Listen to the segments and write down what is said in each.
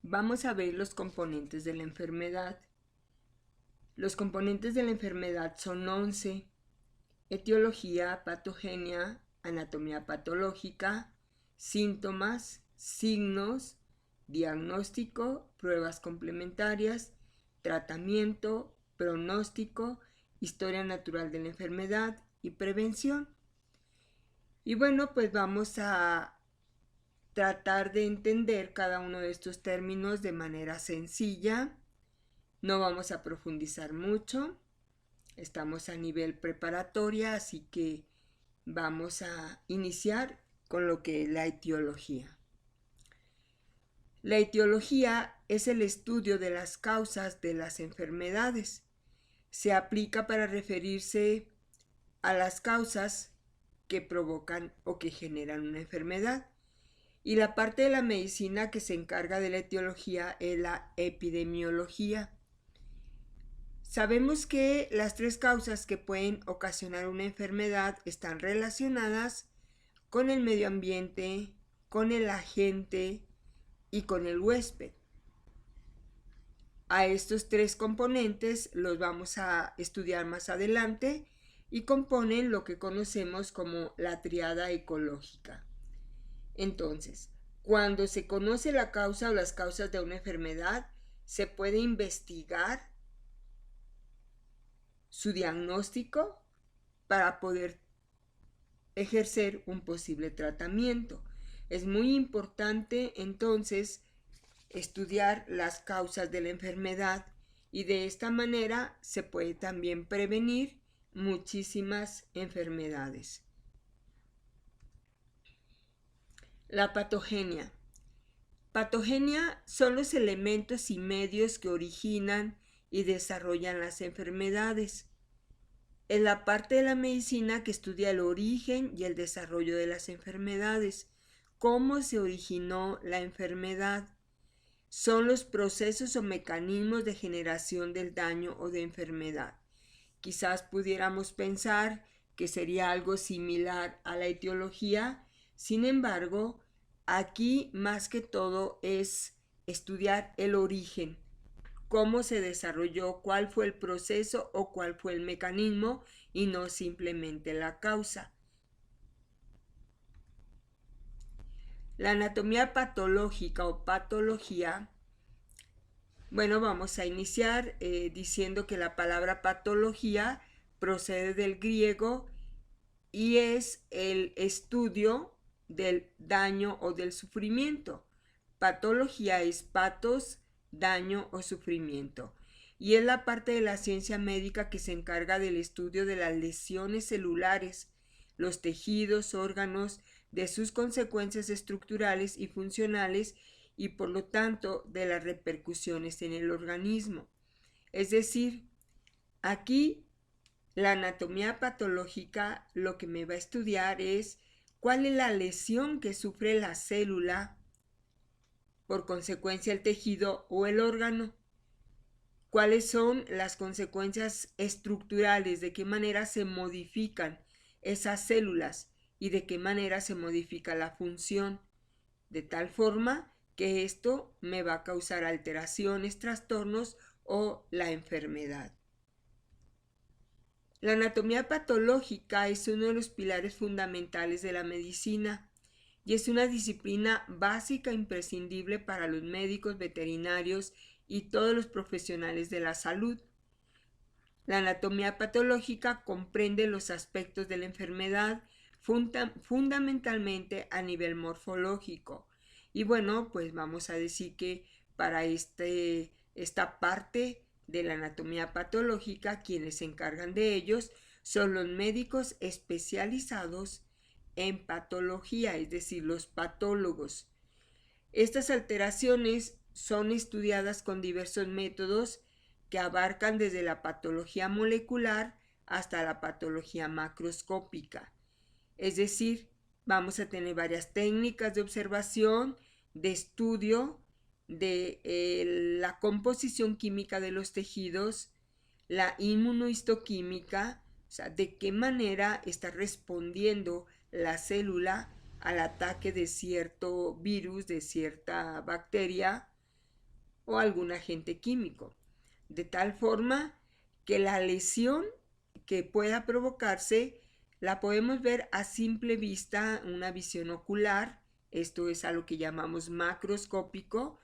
Vamos a ver los componentes de la enfermedad. Los componentes de la enfermedad son 11: etiología, patogenia, anatomía patológica, síntomas, signos, diagnóstico, pruebas complementarias, tratamiento, pronóstico, historia natural de la enfermedad y prevención. Y bueno, pues vamos a tratar de entender cada uno de estos términos de manera sencilla. No vamos a profundizar mucho. Estamos a nivel preparatoria, así que vamos a iniciar con lo que es la etiología. La etiología es el estudio de las causas de las enfermedades. Se aplica para referirse a las causas que provocan o que generan una enfermedad. Y la parte de la medicina que se encarga de la etiología es la epidemiología. Sabemos que las tres causas que pueden ocasionar una enfermedad están relacionadas con el medio ambiente, con el agente y con el huésped. A estos tres componentes los vamos a estudiar más adelante y componen lo que conocemos como la tríada ecológica. Entonces, cuando se conoce la causa o las causas de una enfermedad, se puede investigar su diagnóstico para poder ejercer un posible tratamiento. Es muy importante entonces estudiar las causas de la enfermedad y de esta manera se puede también prevenir muchísimas enfermedades. La patogenia. Patogenia son los elementos y medios que originan y desarrollan las enfermedades. Es la parte de la medicina que estudia el origen y el desarrollo de las enfermedades, cómo se originó la enfermedad. Son los procesos o mecanismos de generación del daño o de enfermedad. Quizás pudiéramos pensar que sería algo similar a la etiología, sin embargo, aquí más que todo es estudiar el origen, cómo se desarrolló, cuál fue el proceso o cuál fue el mecanismo y no simplemente la causa. La anatomía patológica o patología, bueno, vamos a iniciar diciendo que la palabra patología procede del griego y es el estudio del daño o del sufrimiento. Patología es patos, daño o sufrimiento. Y es la parte de la ciencia médica que se encarga del estudio de las lesiones celulares, los tejidos, órganos, de sus consecuencias estructurales y funcionales y por lo tanto de las repercusiones en el organismo. Es decir, aquí la anatomía patológica lo que me va a estudiar es cuál es la lesión que sufre la célula, por consecuencia el tejido o el órgano. ¿Cuáles son las consecuencias estructurales? ¿De qué manera se modifican esas células? ¿Y de qué manera se modifica la función? De tal forma que esto me va a causar alteraciones, trastornos o la enfermedad. La anatomía patológica es uno de los pilares fundamentales de la medicina y es una disciplina básica imprescindible para los médicos, veterinarios y todos los profesionales de la salud. La anatomía patológica comprende los aspectos de la enfermedad fundamentalmente a nivel morfológico. Y bueno, pues vamos a decir que para esta parte de la anatomía patológica, quienes se encargan de ellos son los médicos especializados en patología, es decir, los patólogos. Estas alteraciones son estudiadas con diversos métodos que abarcan desde la patología molecular hasta la patología macroscópica. Es decir, vamos a tener varias técnicas de observación, de estudio de la composición química de los tejidos, la inmunohistoquímica, o sea, de qué manera está respondiendo la célula al ataque de cierto virus, de cierta bacteria, o algún agente químico, de tal forma que la lesión que pueda provocarse la podemos ver a simple vista, una visión ocular, esto es a lo que llamamos macroscópico,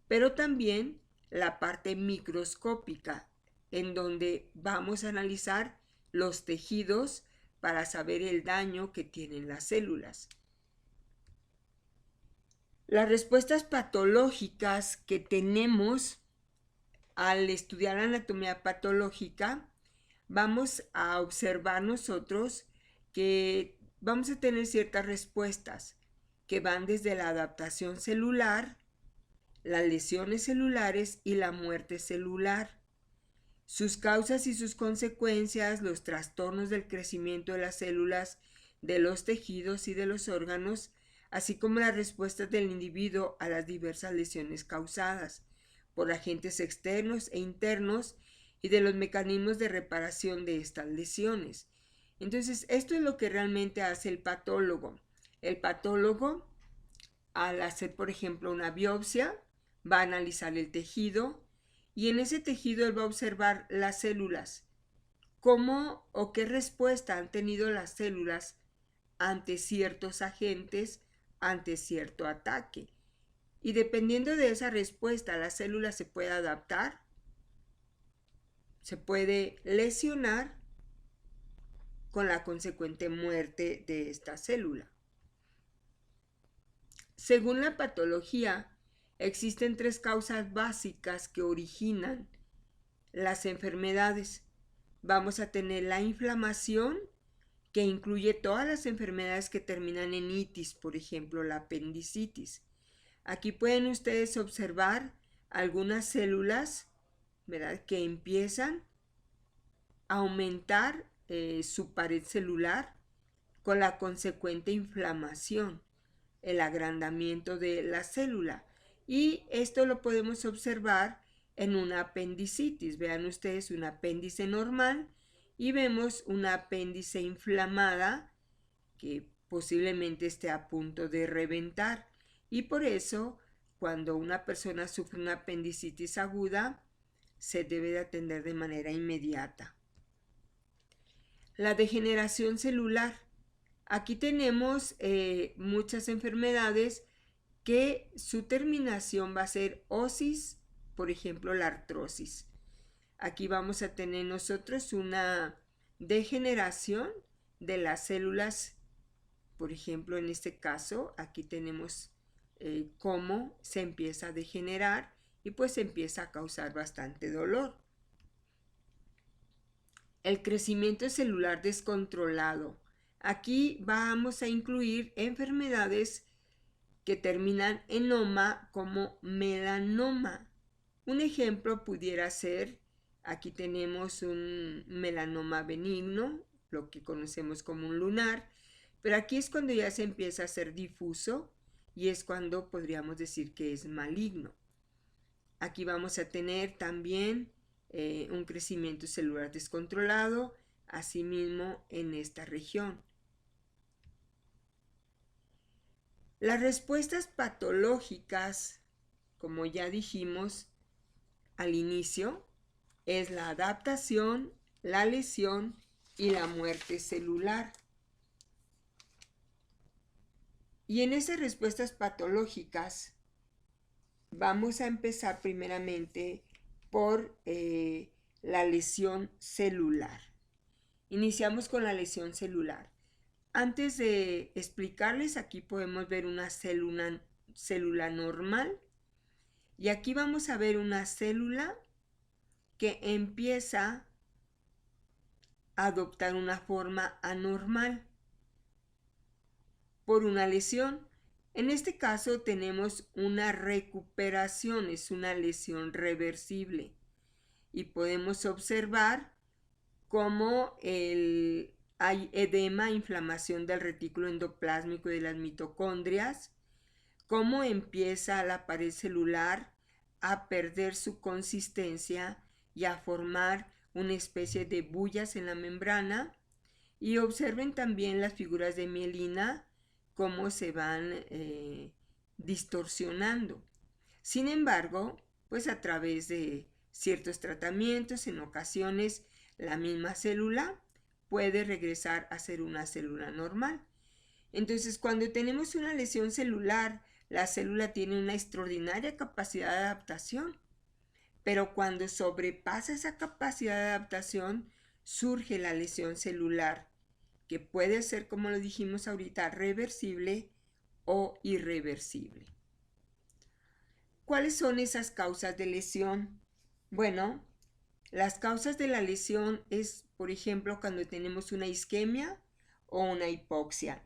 pero también la parte microscópica, en donde vamos a analizar los tejidos para saber el daño que tienen las células. Las respuestas patológicas que tenemos al estudiar la anatomía patológica, vamos a observar nosotros que vamos a tener ciertas respuestas que van desde la adaptación celular, las lesiones celulares y la muerte celular. Sus causas y sus consecuencias, los trastornos del crecimiento de las células, de los tejidos y de los órganos, así como las respuestas del individuo a las diversas lesiones causadas por agentes externos e internos y de los mecanismos de reparación de estas lesiones. Entonces, esto es lo que realmente hace el patólogo. El patólogo, al hacer, por ejemplo, una biopsia, va a analizar el tejido y en ese tejido él va a observar las células, cómo o qué respuesta han tenido las células ante ciertos agentes, ante cierto ataque. Y dependiendo de esa respuesta, la célula se puede adaptar, se puede lesionar con la consecuente muerte de esta célula. Según la patología, existen 3 causas básicas que originan las enfermedades. Vamos a tener la inflamación, que incluye todas las enfermedades que terminan en itis, por ejemplo, la apendicitis. Aquí pueden ustedes observar algunas células, ¿verdad?, que empiezan a aumentar su pared celular con la consecuente inflamación, el agrandamiento de la célula. Y esto lo podemos observar en una apendicitis. Vean ustedes un apéndice normal y vemos una apéndice inflamada que posiblemente esté a punto de reventar. Y por eso, cuando una persona sufre una apendicitis aguda, se debe de atender de manera inmediata. La degeneración celular. Aquí tenemos muchas enfermedades que su terminación va a ser osis, por ejemplo la artrosis. Aquí vamos a tener nosotros una degeneración de las células, por ejemplo en este caso aquí tenemos cómo se empieza a degenerar y pues empieza a causar bastante dolor. El crecimiento celular descontrolado. Aquí vamos a incluir enfermedades que terminan en -oma como melanoma. Un ejemplo pudiera ser, aquí tenemos un melanoma benigno, lo que conocemos como un lunar, pero aquí es cuando ya se empieza a hacer difuso y es cuando podríamos decir que es maligno. Aquí vamos a tener también un crecimiento celular descontrolado, asimismo en esta región. Las respuestas patológicas, como ya dijimos al inicio, es la adaptación, la lesión y la muerte celular. Y en esas respuestas patológicas vamos a empezar primeramente por la lesión celular. Iniciamos con la lesión celular. Antes de explicarles, aquí podemos ver una célula normal y aquí vamos a ver una célula que empieza a adoptar una forma anormal por una lesión. En este caso tenemos una recuperación, es una lesión reversible y podemos observar cómo hay edema, inflamación del retículo endoplásmico y de las mitocondrias, cómo empieza la pared celular a perder su consistencia y a formar una especie de bullas en la membrana. Y observen también las figuras de mielina, cómo se van distorsionando. Sin embargo, pues a través de ciertos tratamientos. En ocasiones la misma célula puede regresar a ser una célula normal. Entonces, cuando tenemos una lesión celular, la célula tiene una extraordinaria capacidad de adaptación, pero cuando sobrepasa esa capacidad de adaptación, surge la lesión celular, que puede ser, como lo dijimos ahorita, reversible o irreversible. ¿Cuáles son esas causas de lesión? Bueno, las causas de la lesión es, por ejemplo, cuando tenemos una isquemia o una hipoxia.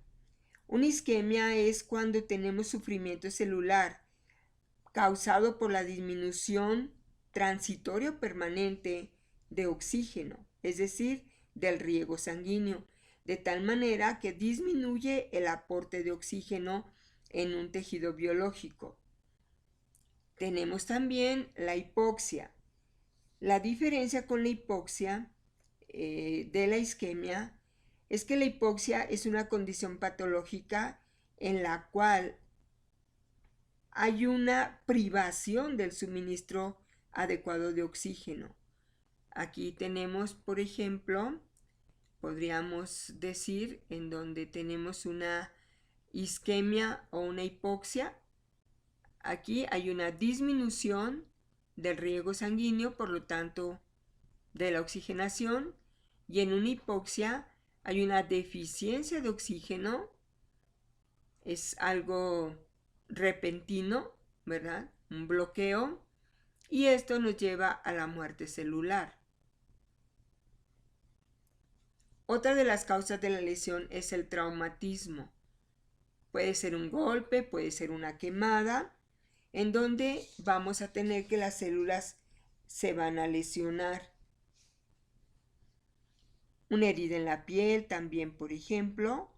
Una isquemia es cuando tenemos sufrimiento celular causado por la disminución transitoria o permanente de oxígeno, es decir, del riego sanguíneo, de tal manera que disminuye el aporte de oxígeno en un tejido biológico. Tenemos también la hipoxia. La diferencia con la hipoxia de la isquemia es que la hipoxia es una condición patológica en la cual hay una privación del suministro adecuado de oxígeno. Aquí tenemos, por ejemplo, podríamos decir en donde tenemos una isquemia o una hipoxia. Aquí hay una disminución del riego sanguíneo, por lo tanto, de la oxigenación, y en una hipoxia hay una deficiencia de oxígeno. Es algo repentino, ¿verdad? Un bloqueo, y esto nos lleva a la muerte celular. Otra de las causas de la lesión es el traumatismo. Puede ser un golpe, puede ser una quemada, en donde vamos a tener que las células se van a lesionar. Una herida en la piel también, por ejemplo,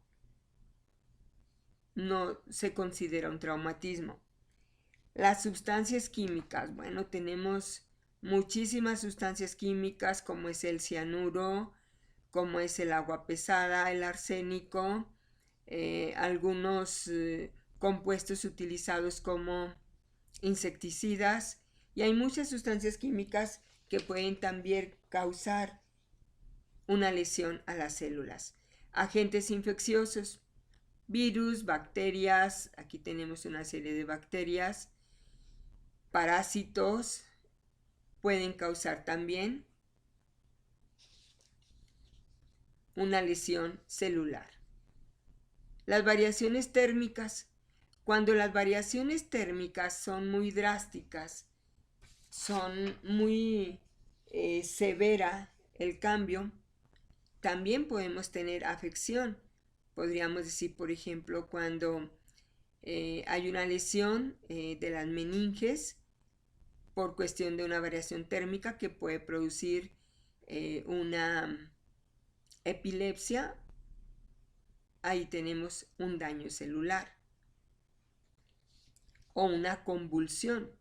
no se considera un traumatismo. Las sustancias químicas, bueno, tenemos muchísimas sustancias químicas como es el cianuro, como es el agua pesada, el arsénico, algunos compuestos utilizados como insecticidas, y hay muchas sustancias químicas que pueden también causar una lesión a las células. Agentes infecciosos, virus, bacterias, aquí tenemos una serie de bacterias, parásitos, pueden causar también una lesión celular. Las variaciones térmicas. Cuando las variaciones térmicas son muy drásticas, son muy severa el cambio, también podemos tener afección. Podríamos decir, por ejemplo, cuando hay una lesión de las meninges por cuestión de una variación térmica que puede producir una epilepsia, ahí tenemos un daño celular o una convulsión.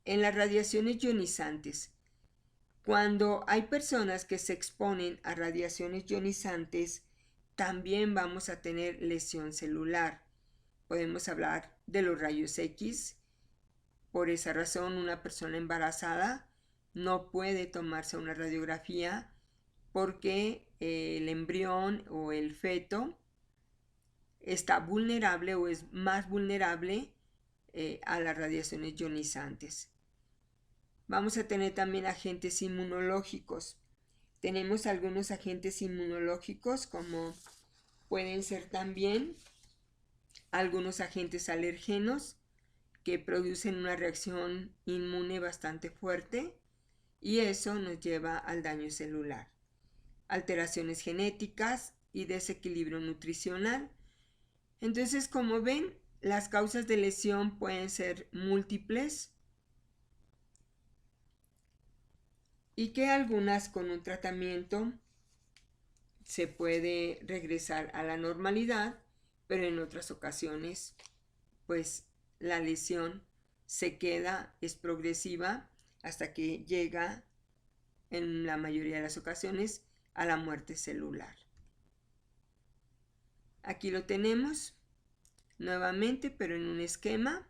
En las radiaciones ionizantes, cuando hay personas que se exponen a radiaciones ionizantes, también vamos a tener lesión celular. Podemos hablar de los rayos X. Por esa razón, una persona embarazada no puede tomarse una radiografía porque el embrión o el feto está vulnerable o es más vulnerable a las radiaciones ionizantes. Vamos a tener también agentes inmunológicos. Tenemos algunos agentes inmunológicos como pueden ser también algunos agentes alergenos que producen una reacción inmune bastante fuerte y eso nos lleva al daño celular. Alteraciones genéticas y desequilibrio nutricional. Entonces, como ven, las causas de lesión pueden ser múltiples y que algunas con un tratamiento se puede regresar a la normalidad, pero en otras ocasiones, pues la lesión se queda, es progresiva hasta que llega, en la mayoría de las ocasiones, a la muerte celular. Aquí lo tenemos nuevamente, pero en un esquema.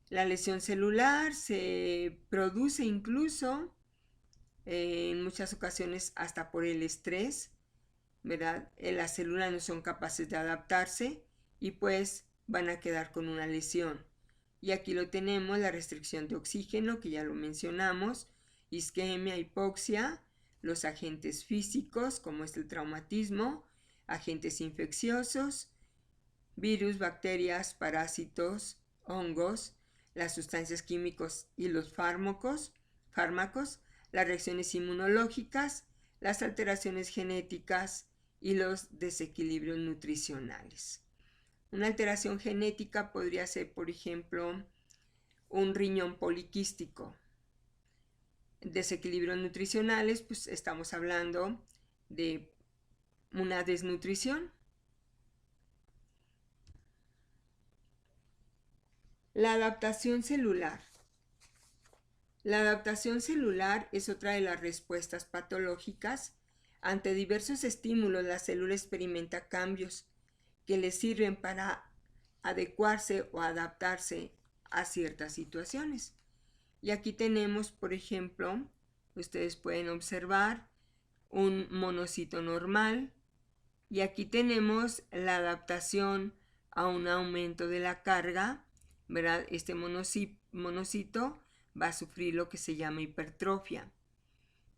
La lesión celular se produce incluso en muchas ocasiones hasta por el estrés, ¿verdad? Las células no son capaces de adaptarse y pues van a quedar con una lesión. Y aquí lo tenemos, la restricción de oxígeno, que ya lo mencionamos, isquemia, hipoxia, los agentes físicos, como es el traumatismo, agentes infecciosos, virus, bacterias, parásitos, hongos, las sustancias químicas y los fármacos, las reacciones inmunológicas, las alteraciones genéticas y los desequilibrios nutricionales. Una alteración genética podría ser, por ejemplo, un riñón poliquístico. Desequilibrios nutricionales, pues estamos hablando de una desnutrición. La adaptación celular. La adaptación celular es otra de las respuestas patológicas. Ante diversos estímulos, la célula experimenta cambios que le sirven para adecuarse o adaptarse a ciertas situaciones. Y aquí tenemos, por ejemplo, ustedes pueden observar un monocito normal. Y aquí tenemos la adaptación a un aumento de la carga, ¿verdad? Este monocito va a sufrir lo que se llama hipertrofia.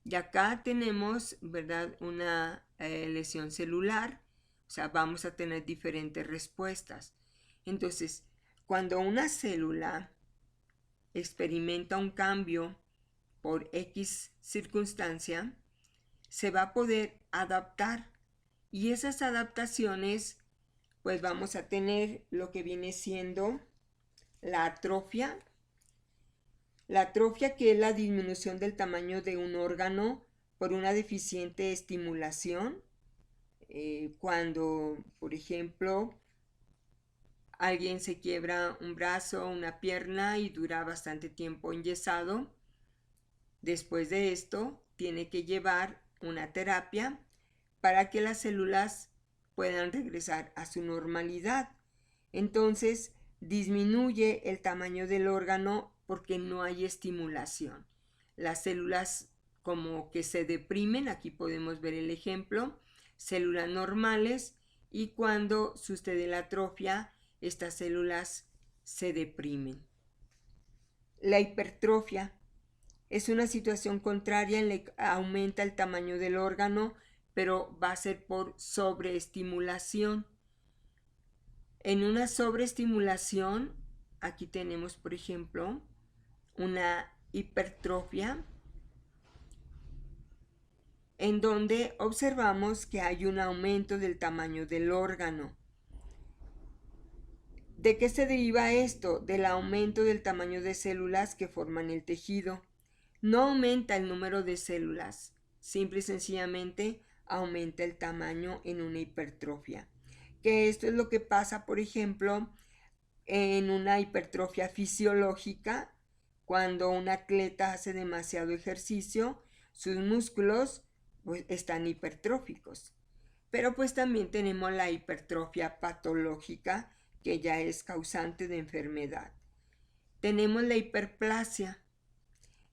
Y acá tenemos, ¿verdad?, una lesión celular, o sea, vamos a tener diferentes respuestas. Entonces, cuando una célula experimenta un cambio por X circunstancia, se va a poder adaptar. Y esas adaptaciones, pues vamos a tener lo que viene siendo la atrofia. La atrofia, que es la disminución del tamaño de un órgano por una deficiente estimulación. Cuando, por ejemplo, alguien se quiebra un brazo o una pierna y dura bastante tiempo enyesado, después de esto tiene que llevar una terapia para que las células puedan regresar a su normalidad. Entonces disminuye el tamaño del órgano porque no hay estimulación. Las células como que se deprimen, aquí podemos ver el ejemplo, células normales, y cuando sucede la atrofia, estas células se deprimen. La hipertrofia es una situación contraria en la que aumenta el tamaño del órgano, pero va a ser por sobreestimulación. En una sobreestimulación, aquí tenemos, por ejemplo, una hipertrofia, en donde observamos que hay un aumento del tamaño del órgano. ¿De qué se deriva esto? Del aumento del tamaño de células que forman el tejido. No aumenta el número de células, simple y sencillamente aumenta el tamaño en una hipertrofia. Que esto es lo que pasa, por ejemplo, en una hipertrofia fisiológica, cuando un atleta hace demasiado ejercicio, sus músculos pues, están hipertróficos. Pero pues también tenemos la hipertrofia patológica, que ya es causante de enfermedad. Tenemos la hiperplasia.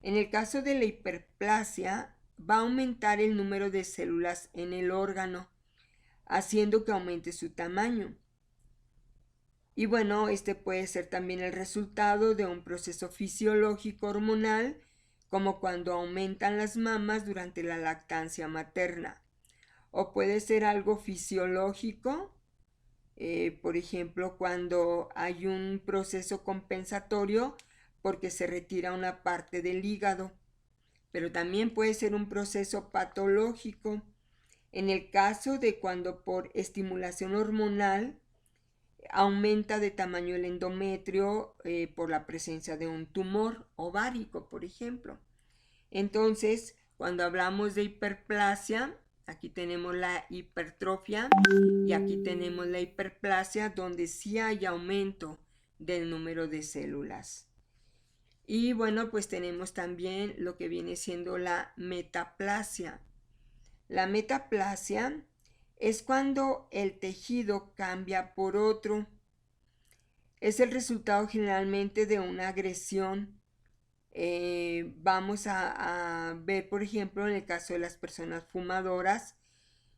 En el caso de la hiperplasia, va a aumentar el número de células en el órgano, haciendo que aumente su tamaño. Y bueno, este puede ser también el resultado de un proceso fisiológico hormonal, como cuando aumentan las mamas durante la lactancia materna. O puede ser algo fisiológico, por ejemplo, cuando hay un proceso compensatorio porque se retira una parte del hígado. Pero también puede ser un proceso patológico, en el caso de cuando por estimulación hormonal aumenta de tamaño el endometrio por la presencia de un tumor ovárico, por ejemplo. Entonces, cuando hablamos de hiperplasia, aquí tenemos la hipertrofia y aquí tenemos la hiperplasia, donde sí hay aumento del número de células. Y bueno, pues tenemos también lo que viene siendo la metaplasia. La metaplasia es cuando el tejido cambia por otro. es el resultado generalmente de una agresión. Vamos a ver, por ejemplo, en el caso de las personas fumadoras,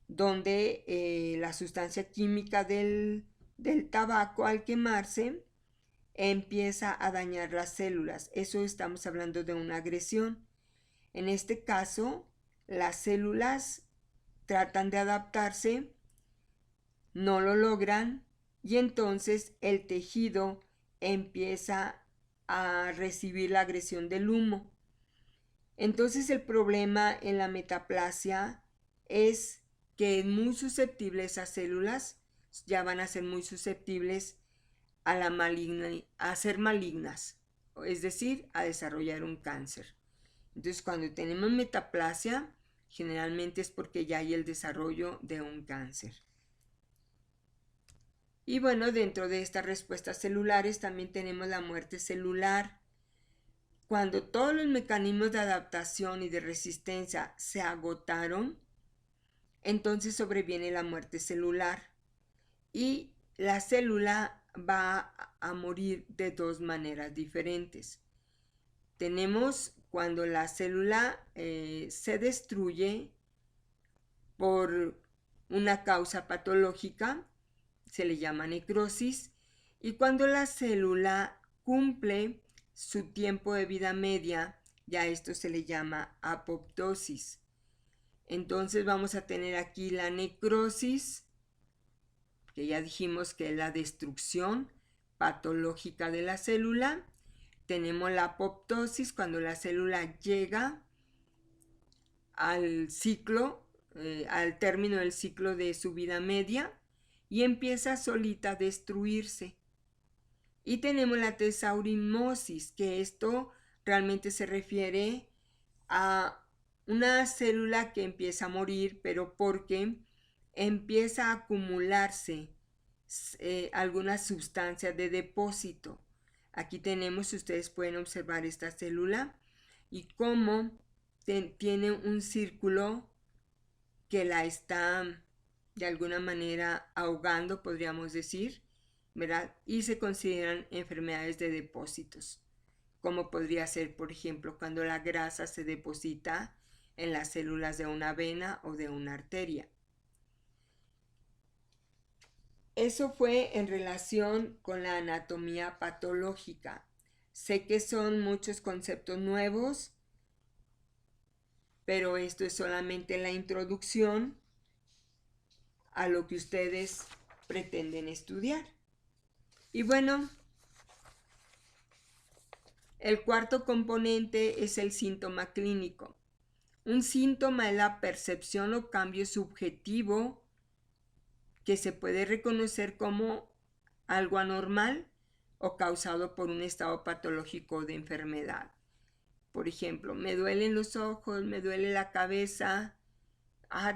donde la sustancia química del tabaco al quemarse empieza a dañar las células. Eso estamos hablando de una agresión. En este caso, las células tratan de adaptarse, no lo logran y entonces el tejido empieza a recibir la agresión del humo. Entonces el problema en la metaplasia es que es muy susceptible esas células, ya van a ser muy susceptibles a ser malignas, es decir, a desarrollar un cáncer. Entonces cuando tenemos metaplasia, generalmente es porque ya hay el desarrollo de un cáncer. Y bueno, dentro de estas respuestas celulares también tenemos la muerte celular. Cuando todos los mecanismos de adaptación y de resistencia se agotaron, entonces sobreviene la muerte celular y la célula va a morir de dos maneras diferentes. Tenemos cuando la célula se destruye por una causa patológica, se le llama necrosis, y cuando la célula cumple su tiempo de vida media, ya esto se le llama apoptosis. Entonces vamos a tener aquí la necrosis, que ya dijimos que es la destrucción patológica de la célula. Tenemos la apoptosis, cuando la célula llega al ciclo, al término del ciclo de su vida media y empieza solita a destruirse. Y tenemos la tesaurimosis, que esto realmente se refiere a una célula que empieza a morir, pero porque empieza a acumularse alguna sustancia de depósito. Aquí tenemos, ustedes pueden observar esta célula y cómo tiene un círculo que la está de alguna manera ahogando, podríamos decir, ¿verdad? Y se consideran enfermedades de depósitos, como podría ser, por ejemplo, cuando la grasa se deposita en las células de una vena o de una arteria. Eso fue en relación con la anatomía patológica. Sé que son muchos conceptos nuevos, pero esto es solamente la introducción a lo que ustedes pretenden estudiar. Y bueno, el cuarto componente es el síntoma clínico. Un síntoma es la percepción o cambio subjetivo que se puede reconocer como algo anormal o causado por un estado patológico de enfermedad. Por ejemplo, me duelen los ojos, me duele la cabeza,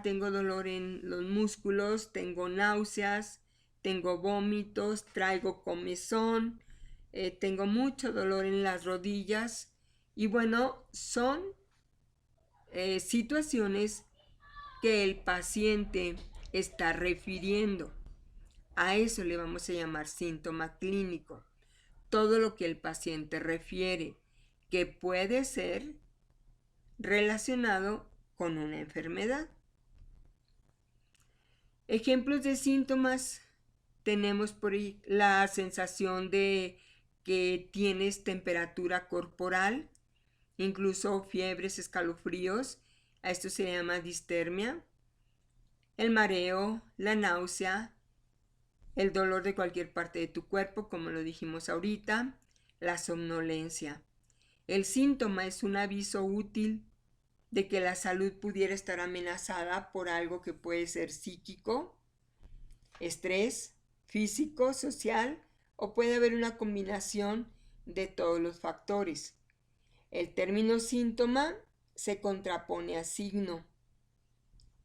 tengo dolor en los músculos, tengo náuseas, tengo vómitos, traigo comezón, tengo mucho dolor en las rodillas. Y bueno, son situaciones que el paciente está refiriendo. A eso le vamos a llamar síntoma clínico. Todo lo que el paciente refiere, que puede ser relacionado con una enfermedad. Ejemplos de síntomas: tenemos por ahí la sensación de que tienes temperatura corporal, incluso fiebres, escalofríos, a esto se le llama distermia, el mareo, la náusea, el dolor de cualquier parte de tu cuerpo, como lo dijimos ahorita, la somnolencia. El síntoma es un aviso útil de que la salud pudiera estar amenazada por algo que puede ser psíquico, estrés, físico, social, o puede haber una combinación de todos los factores. El término síntoma se contrapone a signo.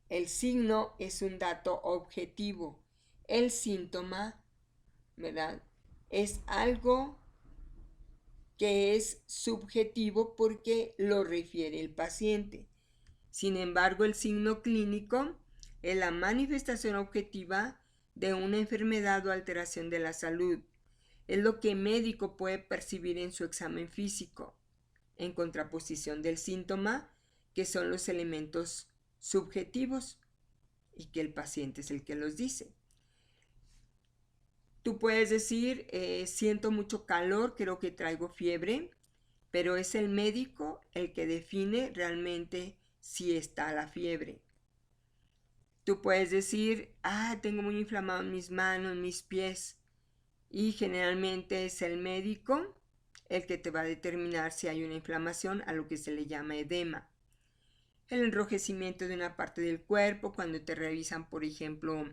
El signo es un dato objetivo. El síntoma, ¿verdad?, es algo que es subjetivo porque lo refiere el paciente. Sin embargo, el signo clínico es la manifestación objetiva de una enfermedad o alteración de la salud. es lo que el médico puede percibir en su examen físico, en contraposición del síntoma, que son los elementos subjetivos y que el paciente es el que los dice. Tú puedes decir, siento mucho calor, creo que traigo fiebre, pero es el médico el que define realmente si está la fiebre. Tú puedes decir, tengo muy inflamado mis manos, mis pies, y generalmente es el médico el que te va a determinar si hay una inflamación, a lo que se le llama edema. El enrojecimiento de una parte del cuerpo, cuando te revisan, por ejemplo,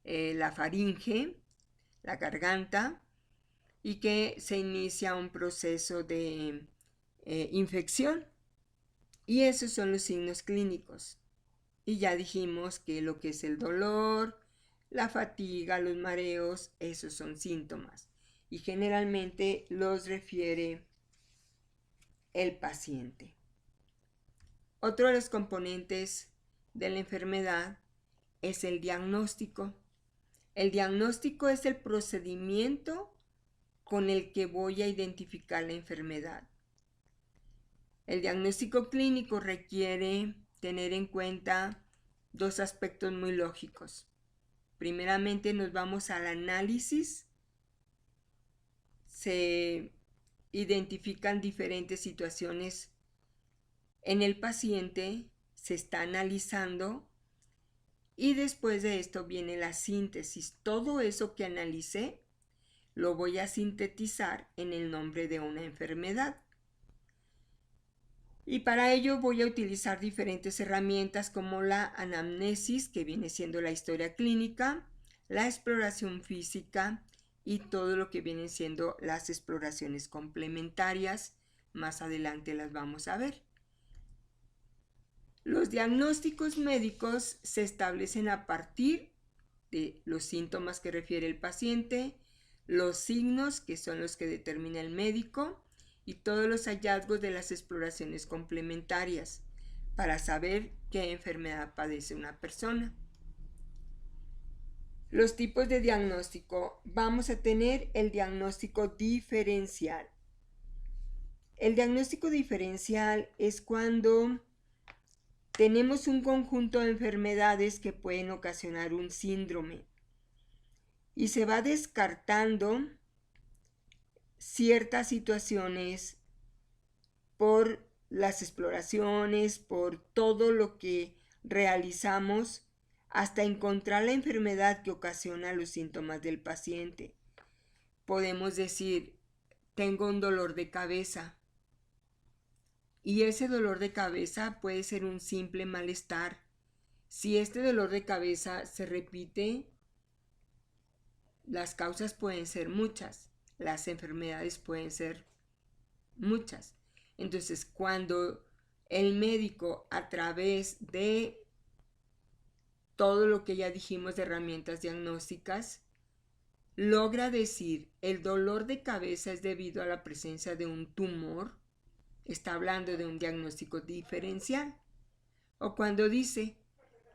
la faringe, la garganta, y que se inicia un proceso de infección. Y esos son los signos clínicos. Y ya dijimos que lo que es el dolor, la fatiga, los mareos, esos son síntomas. Y generalmente los refiere el paciente. Otro de los componentes de la enfermedad es el diagnóstico. El diagnóstico es el procedimiento con el que voy a identificar la enfermedad. El diagnóstico clínico requiere tener en cuenta dos aspectos muy lógicos. Primeramente nos vamos al análisis. Se identifican diferentes situaciones en el paciente, se está analizando y después de esto viene la síntesis. Todo eso que analicé lo voy a sintetizar en el nombre de una enfermedad. Y para ello voy a utilizar diferentes herramientas como la anamnesis, que viene siendo la historia clínica, la exploración física y todo lo que vienen siendo las exploraciones complementarias. Más adelante las vamos a ver. Los diagnósticos médicos se establecen a partir de los síntomas que refiere el paciente, los signos que son los que determina el médico y todos los hallazgos de las exploraciones complementarias para saber qué enfermedad padece una persona. Los tipos de diagnóstico. Vamos a tener el diagnóstico diferencial. El diagnóstico diferencial es cuando tenemos un conjunto de enfermedades que pueden ocasionar un síndrome y se va descartando ciertas situaciones por las exploraciones, por todo lo que realizamos hasta encontrar la enfermedad que ocasiona los síntomas del paciente. Podemos decir, tengo un dolor de cabeza. Y ese dolor de cabeza puede ser un simple malestar. Si este dolor de cabeza se repite, las causas pueden ser muchas, las enfermedades pueden ser muchas. Entonces, cuando el médico, a través de todo lo que ya dijimos de herramientas diagnósticas, logra decir el dolor de cabeza es debido a la presencia de un tumor, está hablando de un diagnóstico diferencial. O cuando dice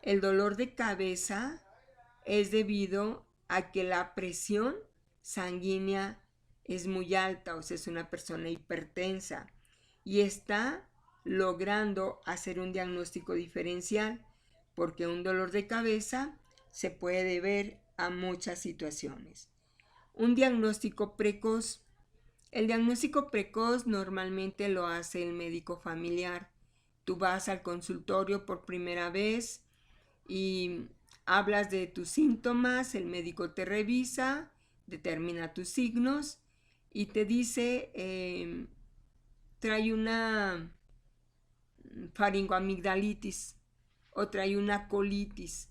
el dolor de cabeza es debido a que la presión sanguínea es muy alta, o sea, es una persona hipertensa y está logrando hacer un diagnóstico diferencial, porque un dolor de cabeza se puede deber a muchas situaciones. Un diagnóstico precoz. El diagnóstico precoz normalmente lo hace el médico familiar. Tú vas al consultorio por primera vez y hablas de tus síntomas, el médico te revisa, determina tus signos y te dice, trae una faringoamigdalitis, o trae una colitis,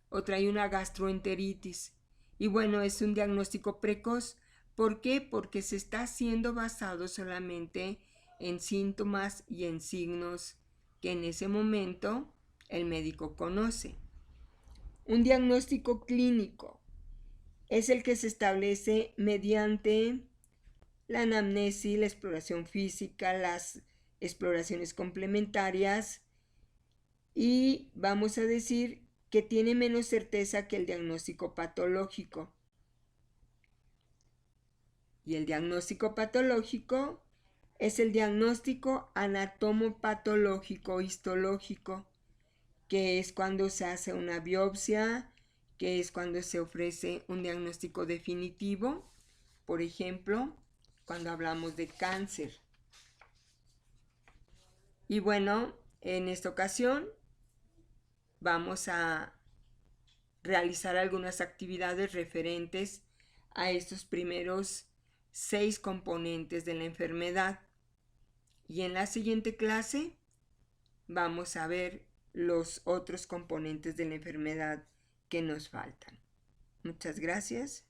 o trae una gastroenteritis. Y bueno, es un diagnóstico precoz. ¿Por qué? Porque se está haciendo basado solamente en síntomas y en signos que en ese momento el médico conoce. Un diagnóstico clínico es el que se establece mediante la anamnesis, la exploración física, las exploraciones complementarias y vamos a decir que tiene menos certeza que el diagnóstico patológico. Y el diagnóstico patológico es el diagnóstico anatomopatológico histológico, que es cuando se hace una biopsia, que es cuando se ofrece un diagnóstico definitivo, por ejemplo, cuando hablamos de cáncer. Y bueno, en esta ocasión vamos a realizar algunas actividades referentes a estos primeros 6 componentes de la enfermedad. Y en la siguiente clase vamos a ver los otros componentes de la enfermedad que nos faltan. Muchas gracias.